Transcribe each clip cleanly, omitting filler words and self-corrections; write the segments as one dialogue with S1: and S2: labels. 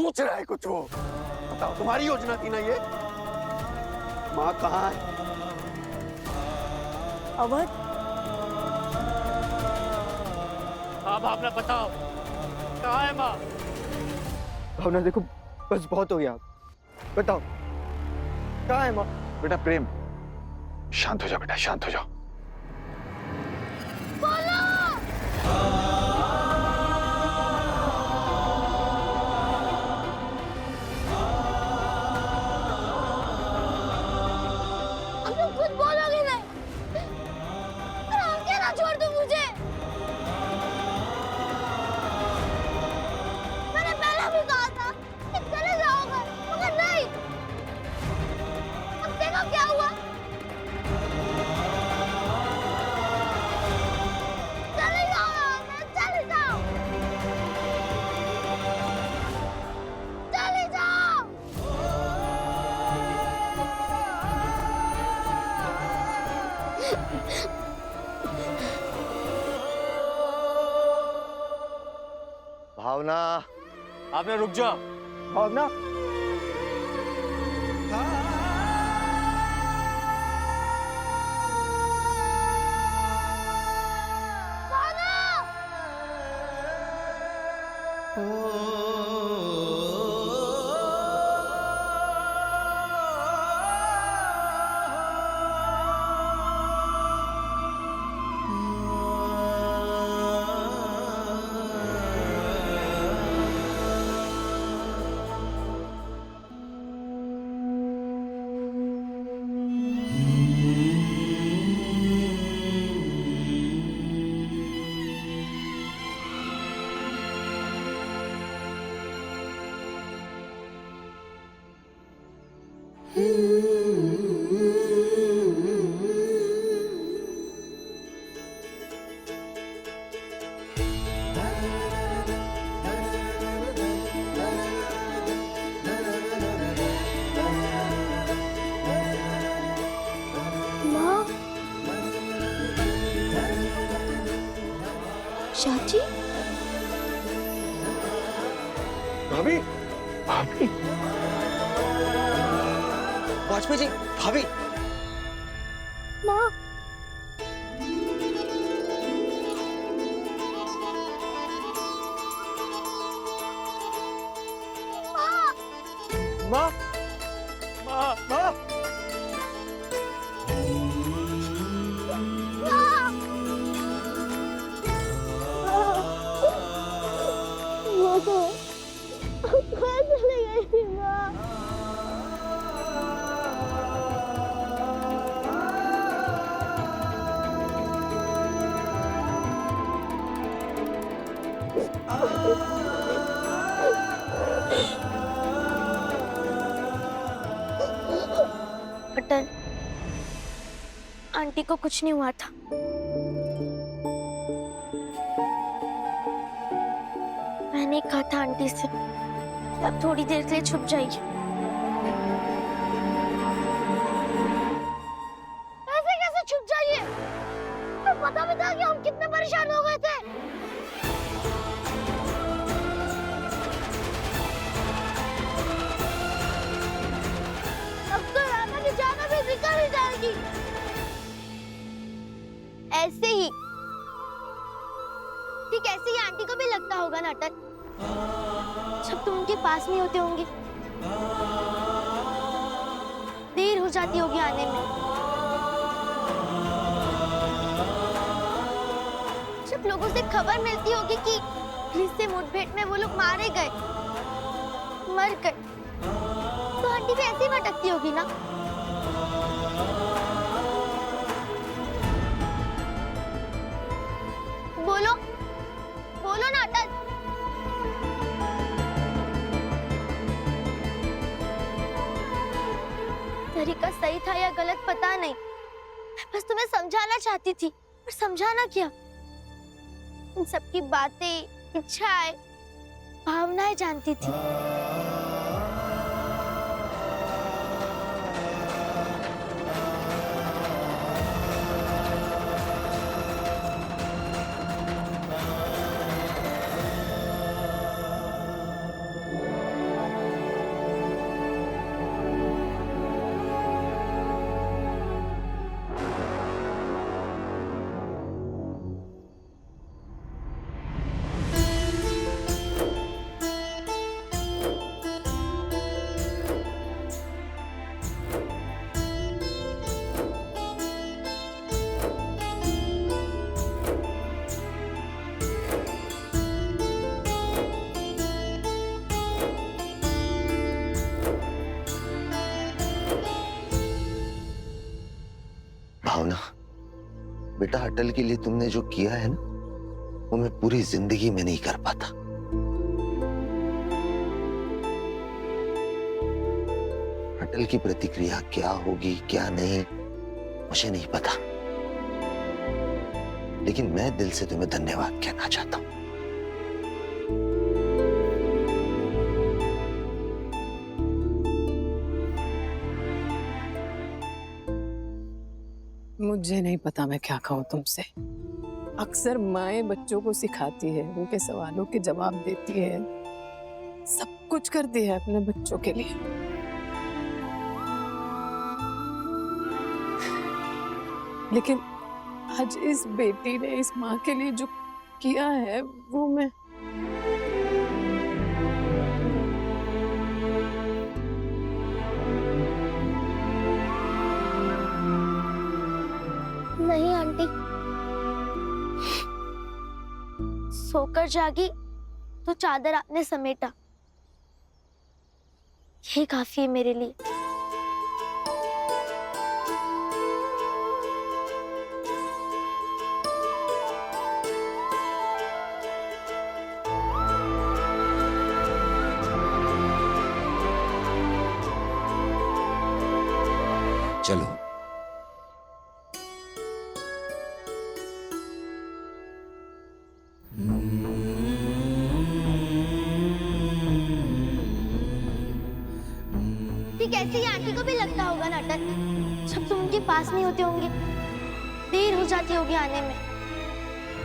S1: पूछ रहा है कुछ वो? बताओ, तुम्हारी योजना थी ना ये? माँ कहाँ है?
S2: अवध,
S3: हाँ भावना बताओ, कहाँ है माँ?
S4: भावना देखो, बस बहुत हो गया। बताओ कहाँ है माँ?
S5: बेटा प्रेम, शांत हो जाओ बेटा, शांत हो जाओ।
S6: अब तुम कुछ बोलोगे नहीं? क्या ना छोड़ दो मुझे। मैंने पहले भी कहा था कि चले जाओगे, मगर नहीं। अब देखो क्या हुआ। चले जाओ यहाँ से, चले जाओ, चले जाओ।
S1: भावना,
S3: आपने रुक जाओ।
S4: भावना,
S6: माँ, चाची,
S4: भाभी,
S5: भाभी,
S4: वाजपेयी जी, भाभी।
S6: माँ,
S4: माँ,
S3: माँ,
S4: माँ,
S6: वो तो कहाँ चली गई थी माँ?
S7: अटल, आंटी को कुछ नहीं हुआ था। मैंने कहा था आंटी से कि आप थोड़ी देर के लिए छुप जाइए।
S6: ऐसे कैसे छुप जाइए? तो पता भी था कि हम कितने परेशान हो गए थे। अब तो राना की जान भी निकल ही जाएगी। ऐसे ही ठीक ऐसे ही आंटी को भी लगता होगा ना अटल, जब तुम उनके पास नहीं होते होंगे। देर हो जाती होगी आने में। जब लोगों से खबर मिलती होगी कि पुलिस से मुठभेड़ में वो लोग मारे गए, मर गए, तो आंटी भी ऐसे ही भटकती होगी ना। बोलो बोलो ना अटल। तरीका सही था या गलत पता नहीं, बस तुम्हें समझाना चाहती थी, पर समझाना क्या? इन सबकी बातें, इच्छाएं, भावनाएं जानती थी।
S2: बेटा अटल के लिए तुमने जो किया है ना, वो मैं पूरी जिंदगी में नहीं कर पाता। अटल की प्रतिक्रिया क्या होगी क्या नहीं मुझे नहीं पता, लेकिन मैं दिल से तुम्हें धन्यवाद कहना चाहता हूं।
S8: मुझे नहीं पता मैं क्या कहूँ तुमसे। अक्सर माएं बच्चों को सिखाती है, उनके सवालों के जवाब देती है, सब कुछ करती है अपने बच्चों के लिए। लेकिन आज इस बेटी ने इस माँ के लिए जो किया है वो मैं
S6: नहीं आंटी, सोकर जागी तो चादर आपने समेटा, ये काफी है मेरे लिए।
S2: चलो
S6: ठीक ऐसे ही आंटी को भी लगता होगा नाटक, जब तुम उनके पास नहीं होते होंगे, देर हो जाती होगी आने में,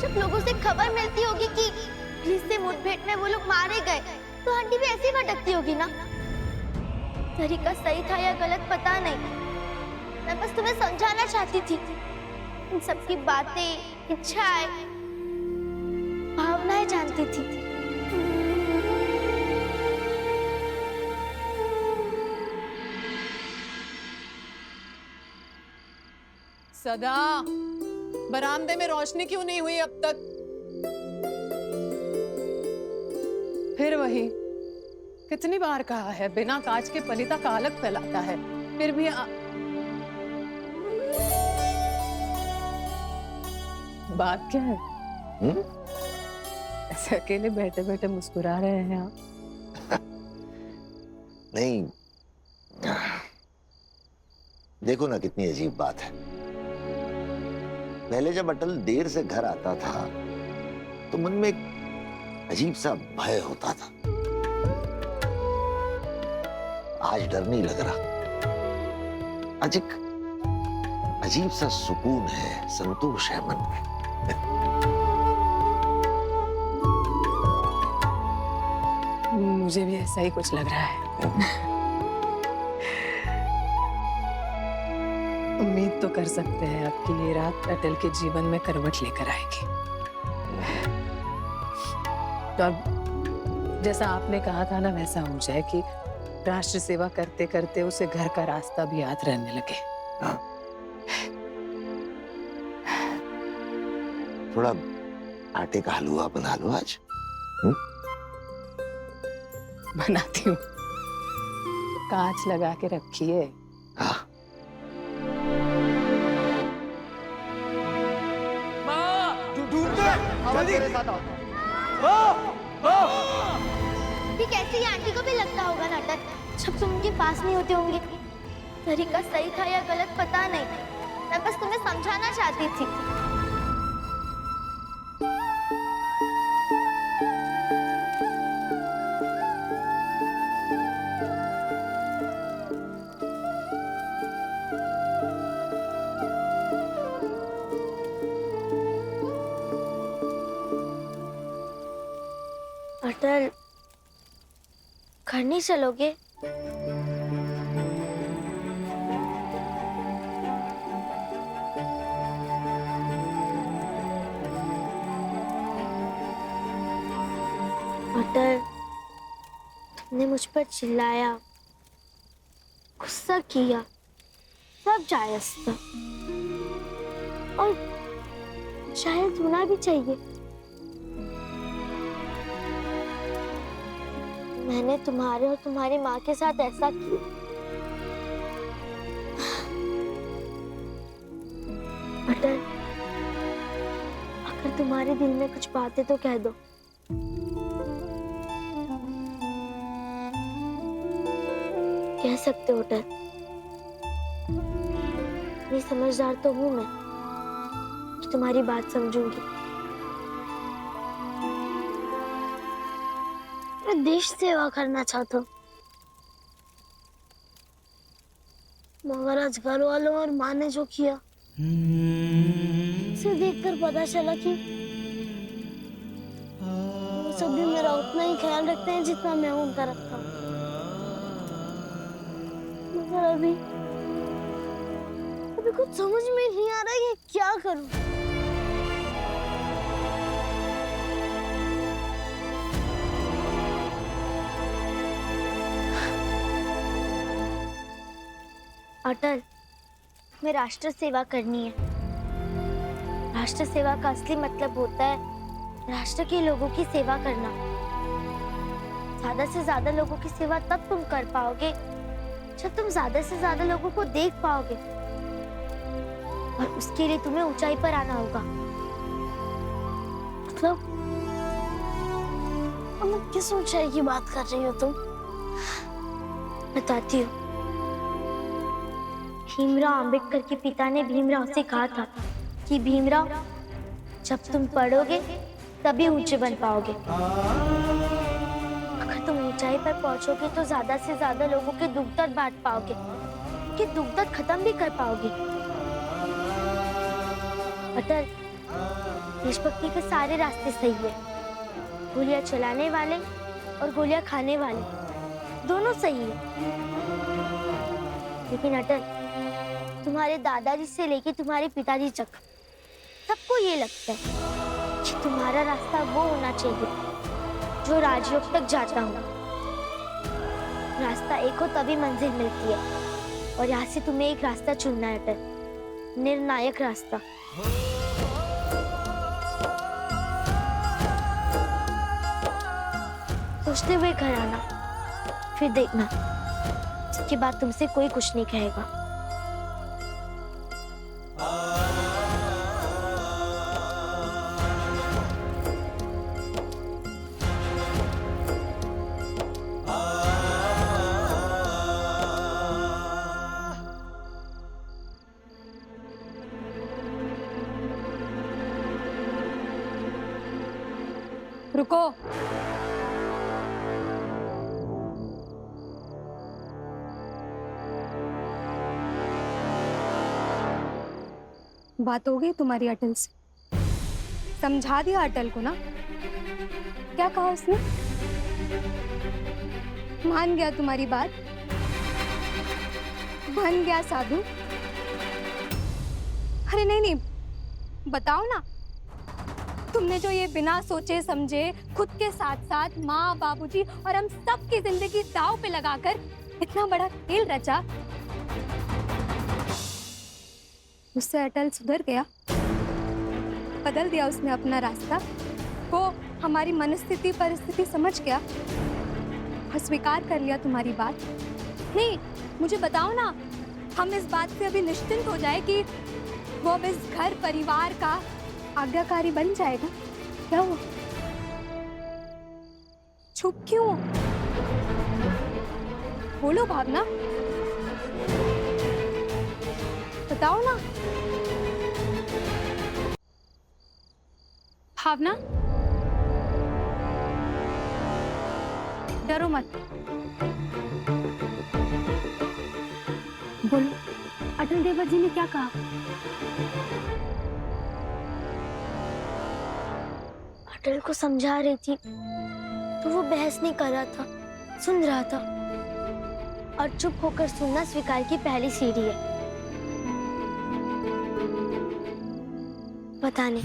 S6: जब लोगों से खबर मिलती होगी कि पुलिस से मुठभेड़ में वो लोग मारे गए, तो आंटी भी ऐसे ही भटकती होगी ना। तरीका सही था या गलत पता नहीं, मैं बस तुम्हें समझाना चाहती थी। इन सबकी बातें, इच्छाएं, भावनाएं जानती थी।
S8: सदा, बरामदे में रोशनी क्यों नहीं हुई अब तक? फिर वही, कितनी बार कहा है, बिना कांच के पलीता कालक फैलाता है, फिर भी बात क्या है? ऐसे अकेले बैठे बैठे मुस्कुरा रहे हैं आप?
S2: नहीं, देखो ना कितनी अजीब बात है। पहले जब अटल देर से घर आता था तो मन में एक अजीब सा भय होता था, आज डर नहीं लग रहा। आज एक अजीब सा सुकून है, संतोष है मन में।
S8: मुझे भी ऐसा ही कुछ लग रहा है। उम्मीद तो कर सकते हैं आपकी ये रात अटल के जीवन में करवट लेकर आएगी। तो जैसा आपने कहा था ना, वैसा हो जाए कि राष्ट्र सेवा करते करते उसे घर का रास्ता भी याद रहने लगे।
S2: हाँ। थोड़ा आटे का हलवा बना लो आज।
S8: बनाती हूँ, कांच लगा के रखिए।
S2: हाँ।
S6: ठीक ऐसे ही आंटी को भी लगता होगा नाटक, जब तुम उनके पास नहीं होते होंगे। तरीका सही था या गलत पता नहीं, मैं बस तुम्हें समझाना चाहती थी। अटल, घर नहीं चलोगे? अटल, तुमने मुझ पर चिल्लाया, गुस्सा किया, सब जायज था और शायद होना भी चाहिए। मैंने तुम्हारे और तुम्हारी माँ के साथ ऐसा किया। अटल, तुम्हारे दिल में कुछ बातें तो कह दो। कह सकते हो अटल। मैं समझदार तो हूं मैं कि तुम्हारी बात समझूंगी। मैं देश सेवा करना चाहता हूँ, मगर आज घर वालों और माँ ने जो किया उसे देखकर पता चला कि वो सब भी मेरा उतना ही ख्याल रखते हैं जितना मैं उनका रखता हूँ। मगर अभी कुछ समझ में नहीं आ रहा है क्या करूं। अटल, मैं राष्ट्र सेवा करनी है। राष्ट्र सेवा का असली मतलब होता है राष्ट्र के लोगों की सेवा करना। ज्यादा से ज्यादा लोगों की सेवा तब तुम कर पाओगे जब तुम ज्यादा से ज्यादा लोगों को देख पाओगे, और उसके लिए तुम्हें ऊंचाई पर आना होगा। मतलब किस ऊंचाई की बात कर रही हो तुम? बताती हूँ। भीमराव अंबेडकर के पिता ने भीमराव से कहा था कि भीमराव, जब तुम पढ़ोगे तभी ऊंचे बन पाओगे। अगर तुम ऊंचाई पर पहुंचोगे तो ज्यादा से ज्यादा लोगों के दुख दर्द बांट पाओगे, कि दुख दर्द खत्म भी कर पाओगे। अटल, देशभक्ति के सारे रास्ते सही है। गोलियां चलाने वाले और गोलियां खाने वाले दोनों सही है। लेकिन अटल, तुम्हारे दादाजी से लेके तुम्हारे पिताजी तक सबको ये लगता है कि तुम्हारा रास्ता वो होना चाहिए जो राजयोग तक जाता हो। रास्ता एक हो तभी मंजिल मिलती है, और यहाँ से तुम्हें एक रास्ता चुनना है अटल, निर्णायक रास्ता। सोचते हुए घर आना, फिर देखना, इसके बाद तुमसे कोई कुछ नहीं कहेगा।
S9: रुको। बात हो गई तुम्हारी अटल से? समझा दिया अटल को ना? क्या कहा उसने? मान गया तुम्हारी बात? बन गया साधु? अरे नहीं नहीं, बताओ ना, तुमने जो ये बिना सोचे समझे खुद के साथ साथ माँ, बाबूजी और हम सब की जिंदगी दांव पे लगाकर इतना बड़ा खेल रचा, उससे अटल सुधर गया? बदल दिया उसने अपना रास्ता? वो हमारी मनस्थिति परिस्थिति समझ गया और स्वीकार कर लिया तुम्हारी बात? नहीं, मुझे बताओ ना, हम इस बात से अभी निश्चिंत हो जाए कि वो अब इस घर परिवार का आज्ञाकारी बन जाएगा? क्या हुआ? चुप क्यों? बोलो भावना, बताओ ना। भावना, डरो मत, बोलो, अटल देवर जी ने क्या कहा?
S6: अटल को समझा रही थी तो वो बहस नहीं कर रहा था, सुन रहा था। और चुप होकर सुनना स्वीकार की पहली सीढ़ी है। पता नहीं,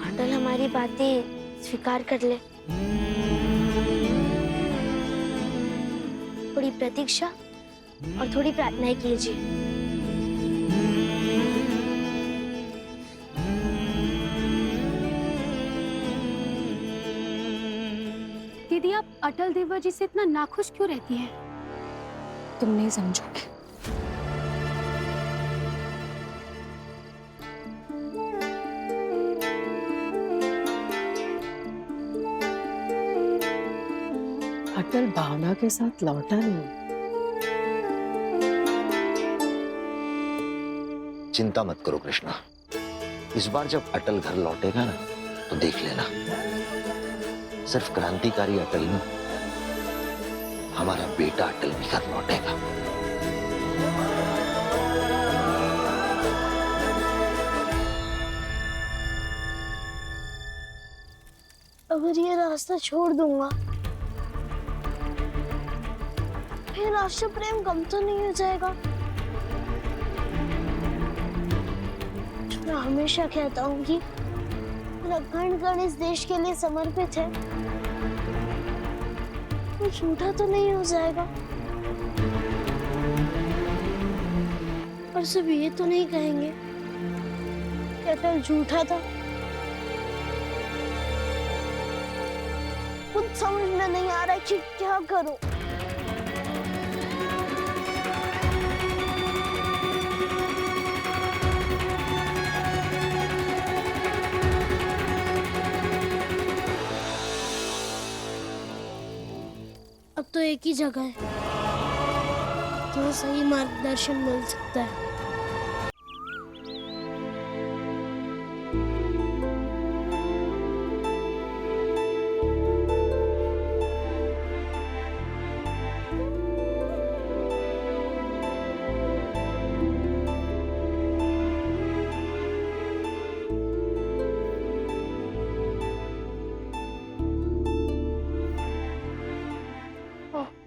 S6: अटल हमारी बातें स्वीकार कर ले। थोड़ी प्रतीक्षा और थोड़ी प्रार्थना कीजिए।
S9: दीदी, आप अटल देवर जी से इतना नाखुश क्यों रहती हैं? तुम नहीं समझोगे।
S8: अटल भावना के साथ लौटा नहीं।
S2: चिंता मत करो कृष्णा, इस बार जब अटल घर लौटेगा ना तो देख लेना, सिर्फ क्रांतिकारी अटल नहीं, हमारा बेटा अटल भी घर लौटेगा।
S6: अगर ये रास्ता छोड़ दूंगा फिर राष्ट्र प्रेम कम तो नहीं हो जाएगा? मैं हमेशा कहता हूँ कि अखंड गण इस देश के लिए समर्पित है, वो झूठा तो नहीं हो जाएगा? और सब ये तो नहीं कहेंगे कि अटल झूठा था? कुछ समझ में नहीं आ रहा कि क्या करूं। अब तो एक ही जगह है तो सही मार्गदर्शन मिल सकता है।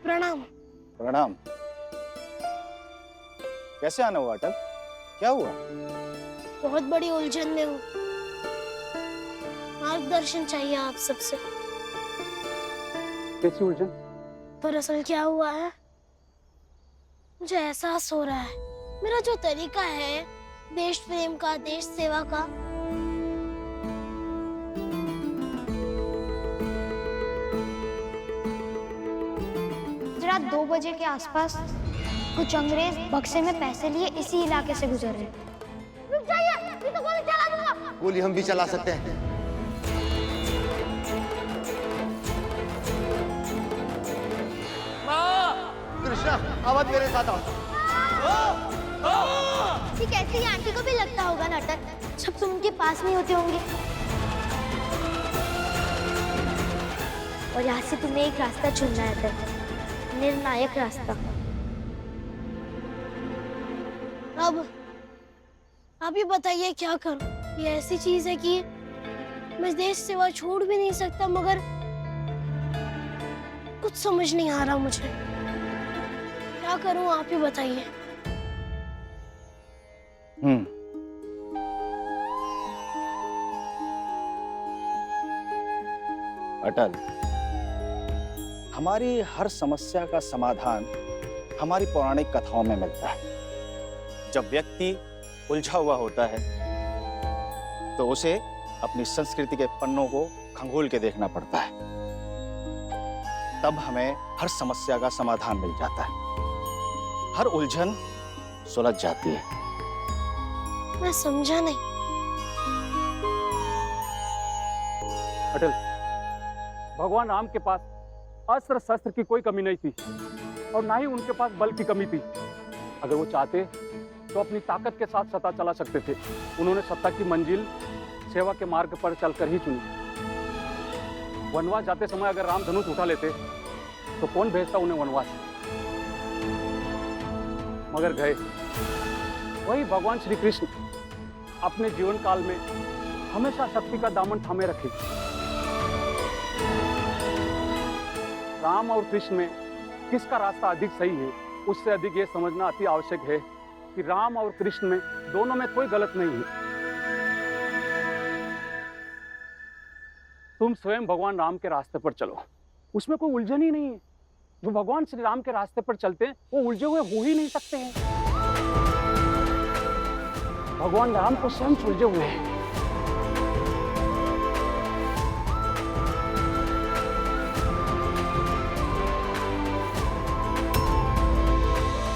S6: प्रणाम।
S5: प्रणाम। कैसे आना हुआ अटल? क्या हुआ?
S6: बहुत बड़ी उलझन में हूँ, मार्गदर्शन चाहिए आप सबसे।
S5: कैसी उलझन?
S6: दरअसल क्या हुआ है, मुझे एहसास हो रहा है मेरा जो तरीका है देश प्रेम का, देश सेवा का,
S7: रात 2 बजे के आसपास कुछ अंग्रेज बक्से में पैसे लिए इसी इलाके से गुजर रहे।
S6: रुक जाइए, नहीं तो गोली चला दूंगा।
S1: गोली हम भी चला सकते हैं। कृष्णा, आवाज मेरे साथ आओ।
S6: ठीक ऐसे ही आंटी को भी लगता होगा ना अटल, जब तुम उनके पास नहीं होते होंगे। और यहाँ से तुम्हें एक रास्ता चुनना है अटल, निर्णायक रास्ता। अब आप ही बताइए क्या करूं? ये ऐसी चीज है कि मैं देश सेवा छोड़ भी नहीं सकता, मगर कुछ समझ नहीं आ रहा मुझे क्या करूं, आप ही बताइए।
S5: अटल, हमारी हर समस्या का समाधान हमारी पौराणिक कथाओं में मिलता है। जब व्यक्ति उलझा हुआ होता है तो उसे अपनी संस्कृति के पन्नों को खंगोल के देखना पड़ता है, तब हमें हर समस्या का समाधान मिल जाता है, हर उलझन सुलझ जाती है।
S6: मैं समझा नहीं।
S10: अटल, भगवान राम के पास अस्त्र शस्त्र की कोई कमी नहीं थी और ना ही उनके पास बल की कमी थी। अगर वो चाहते तो अपनी ताकत के साथ सत्ता चला सकते थे। उन्होंने सत्ता की मंजिल सेवा के मार्ग पर चलकर ही चुनी। वनवास जाते समय अगर राम धनुष उठा लेते तो कौन भेजता उन्हें वनवास, मगर गए। वही भगवान श्री कृष्ण अपने जीवन काल में हमेशा शक्ति का दामन थामे रखे। राम और कृष्ण में किसका रास्ता अधिक सही है, उससे अधिक ये समझना अति आवश्यक है कि राम और कृष्ण में दोनों में कोई गलत नहीं है। तुम स्वयं भगवान राम के रास्ते पर चलो, उसमें कोई उलझन ही नहीं है। जो भगवान श्री राम के रास्ते पर चलते हैं वो उलझे हुए हो ही नहीं सकते हैं। भगवान राम को स्वयं उलझे हुए हैं।